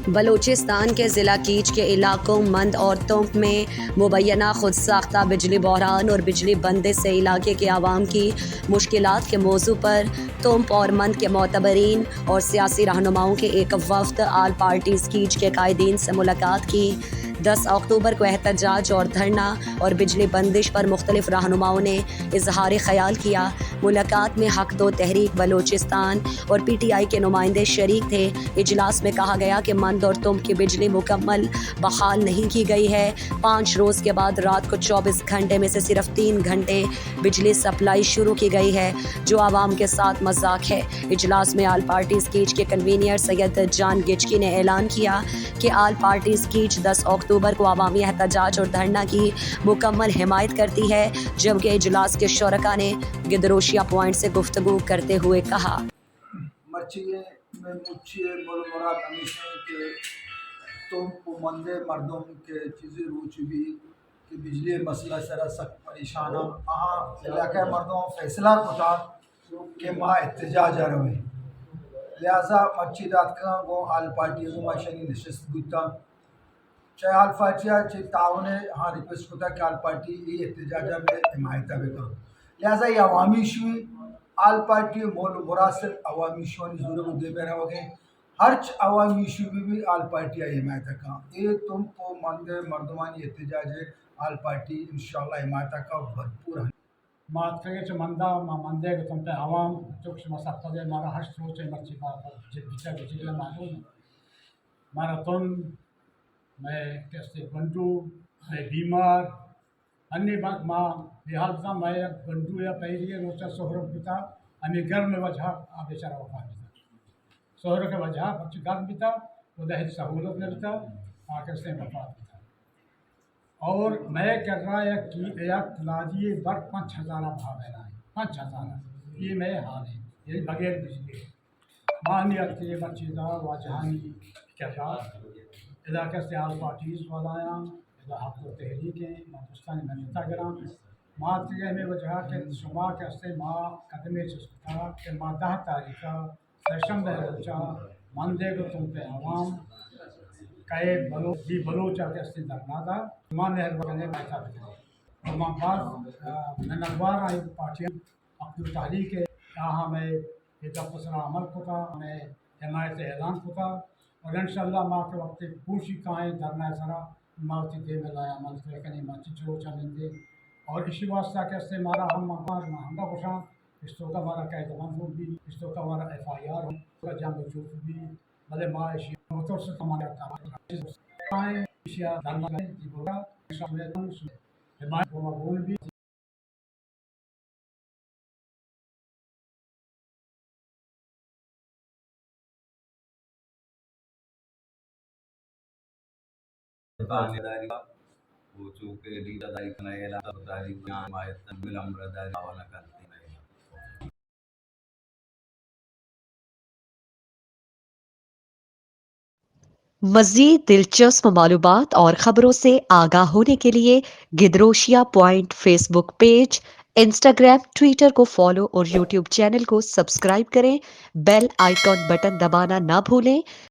بلوچستان کے ضلع کیچ کے علاقوں مند اور تمپ میں مبینہ خود ساختہ بجلی بحران اور بجلی بندے سے علاقے کے عوام کی مشکلات کے موضوع پر تمپ اور مند کے معتبرین اور سیاسی رہنماؤں کے ایک وفد آل پارٹیز کیچ کے قائدین سے ملاقات کی۔ 10 اکتوبر کو احتجاج اور دھرنا اور بجلی بندش پر مختلف رہنماؤں نے اظہار خیال کیا۔ ملاقات میں حق دو تحریک بلوچستان اور پی ٹی آئی کے نمائندے شریک تھے۔ اجلاس میں کہا گیا کہ مند اور تمپ کی بجلی مکمل بحال نہیں کی گئی ہے۔ 5 روز کے بعد رات کو 24 گھنٹے میں سے صرف 3 گھنٹے بجلی سپلائی شروع کی گئی ہے، جو عوام کے ساتھ مذاق ہے۔ اجلاس میں آل پارٹیز کیچ کے کنوینر سید جان گچکی نے اعلان کیا کہ آل پارٹیز کیچ 10 اکتوبر کو عوامی احتجاج اور دھرنا کی مکمل حمایت کرتی ہے، جبکہ اجلاس کے شرکاء نے گدروشیا پوائنٹ سے گفتگو کرتے ہوئے کہا مراد ہمیشہ کہ تم کو مندے مردم کے چیزیں روچ بھی کہ بجلی مسئلہ سرا سخت پریشان علاقہ مردوں فیصلہ کتا کہ ماں احتجاج روے لہذا مسجدات کا وہ آل پارٹی کو ماشانی نشست گتا چاہے آل پارٹیا چاہے تعاون ریکویسٹ کتا کہ آل پارٹی یہ احتجاجہ میں حمایتہ بکا لہذا یہ عوامی شوئی آل پارٹی مول مراسل عوامی شوانی ضرور دے بیرہ وگے ہرچ عوامی شوئی بھی آل پارٹی حمایتہ کا یہ تم کو مند مردمانی احتجاج آل پارٹی انشاءاللہ حمایتہ کا بھرپور ہے۔ مات کرے چھ مندہ ما مندے کو تم پہ عوام چکش مسافت دے مارا ہشت روچے مرچی کا جبچہ بچے معلوم مارا تن میں کیسے گنڈو میں بیمار انی بات ماں بحال بتا میں گنڈو یا پہلی روچہ سہرم بتا انی گرم میں وجہ بیچارہ وفات بتا سہرم کے وجہ بچے گرم بتا وہ دہج سہولت میں بتا آکر سے وفات بتا اور میں کر رہا ایک لادی برق 5000 بھا بہ رہا ہے 5000 یہ میں حال ہے یہ بغیر بجلی مانی اکتی بچیدہ واجہانی کہا علاقہ سے آل پارٹیز والایا ادا حق و تحریک ہیں پاکستانی منیتا گرام مات کے میں وجہ کہ شما کے اسے ماں قدمے چسکتا کہ ماں 10 تاریخہ سیشن دے روچہ مندے کو تم پہ عوام کئے بلوچہ کے اسے درنادا ماں نہر وگنے بیٹھا بکنے اور ماں بعد میں نقبار آئی پارٹیاں اپنی تحریک ہے یہاں میں ایک افسرہ عمل کتا میں حمایت اعلان کتا اور انشاءاللہ ماں کے وقت پوشی کائیں دھرنا سرا ماوتی دے میں لایا عمل کرنے ماں چچو چلیں دے اور اسی واسطہ کہ اس سے مارا ہم مہنگا خوشاں اس تو کا ہمارا قید منظور بھی اس تو کا ہمارا ایف آئی آر ہو جام چوٹ بھی بلے ماں اشی موتر سے ہمارا کائیں اشیاء دھرنا گئے جی بولا حمایت کو مقبول بھی داری وہ چونکہ لیڈر داری کنا علاقہ داری جان مایت مل امر داری آوانا کرتے ہیں۔ مزید دلچسپ معلومات اور خبروں سے آگاہ ہونے کے لیے Gedrosia point Facebook page, Instagram, Twitter کو فالو اور یوٹیوب چینل کو سبسکرائب کریں۔ بیل آئیکن بٹن دبانا نہ بھولیں۔